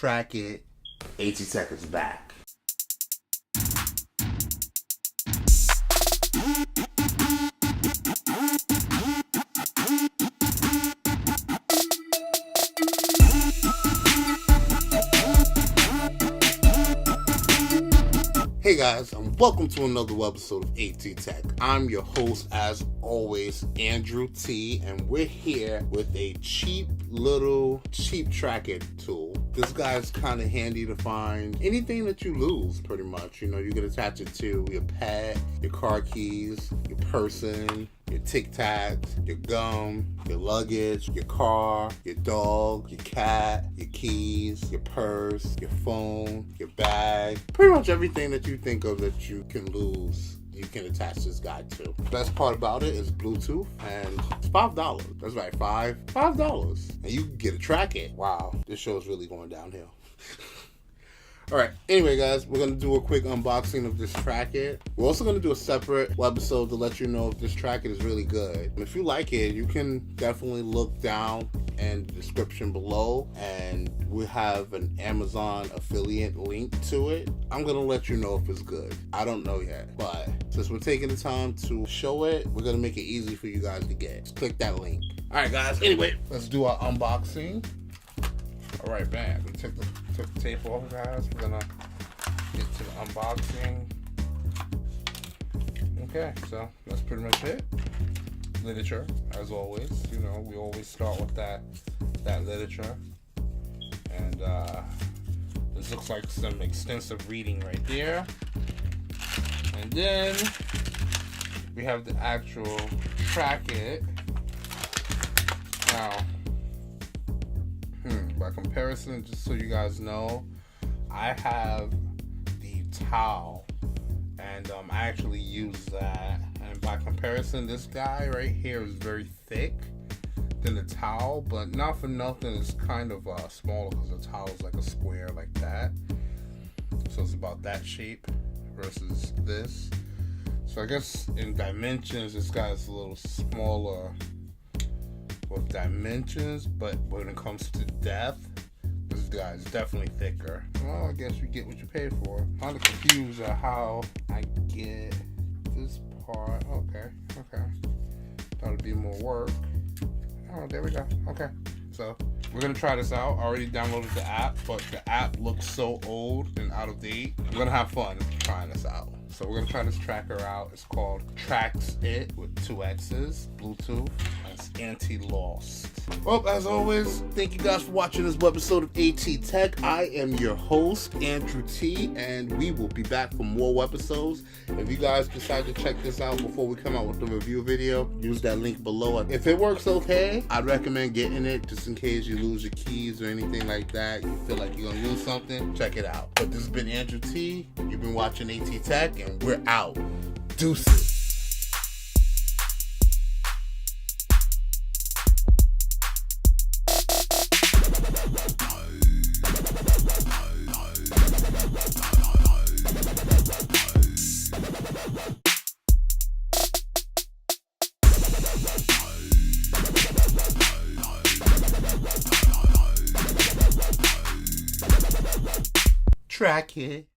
Traxx It. 80 seconds back. Hey guys, and welcome to another episode of AndrewT. I'm your host, as always, AndrewT, and we're here with a cheap Traxx It tool. This guy's kind of handy to find anything that you lose, pretty much. You know, you can attach it to your pet, your car keys, your person, your Tic Tacs, your gum, your luggage, your car, your dog, your cat, your keys, your purse, your phone, your bag. Pretty much everything that you think of that you can lose, you can attach this guy to. The best part about it is Bluetooth, and it's $5. That's right, $5. And you can get a Traxx It. Wow, this show is really going downhill. Alright, anyway guys, we're going to do a quick unboxing of this Traxx It. We're also going to do a separate episode to let you know if this Traxx It is really good. And if you like it, you can definitely look down in the description below, and we have an Amazon affiliate link to it. I'm going to let you know if it's good. I don't know yet, but since we're taking the time to show it, we're going to make it easy for you guys to get. Just click that link. Alright guys, anyway, let's do our unboxing. Alright, bam. We took the tape off, guys. We're gonna get to the unboxing. Okay, so that's pretty much it. Literature, as always. You know, we always start with that literature. And this looks like some extensive reading right there. And then we have the actual Traxx It. Now, by comparison, just so you guys know, I have the towel, and I actually use that. And by comparison, this guy right here is very thick than the towel, but not for nothing, it's kind of smaller because the towel is like a square like that. So it's about that shape versus this. So I guess in dimensions, this guy's a little smaller with dimensions, but when it comes to depth, this guy is definitely thicker. Well, I guess you get what you pay for. I'm kind of confused at how I get this part. Okay. Thought it'd be more work. Oh, there we go. Okay, so we're gonna try this out. I already downloaded the app, but the app looks so old and out of date. We're gonna have fun trying this out. So we're gonna try this tracker out. It's called Traxx It with 2 X's, Bluetooth. It's anti-lost. Well, as always, thank you guys for watching this episode of AndrewT. I am your host, AndrewT, and we will be back for more episodes. If you guys decide to check this out before we come out with the review video, use that link below. If it works okay, I'd recommend getting it just in case you lose your keys or anything like that. You feel like you're gonna lose something, check it out. But this has been AndrewT. You've been watching AndrewT, and we're out. Deuces. Traxx It.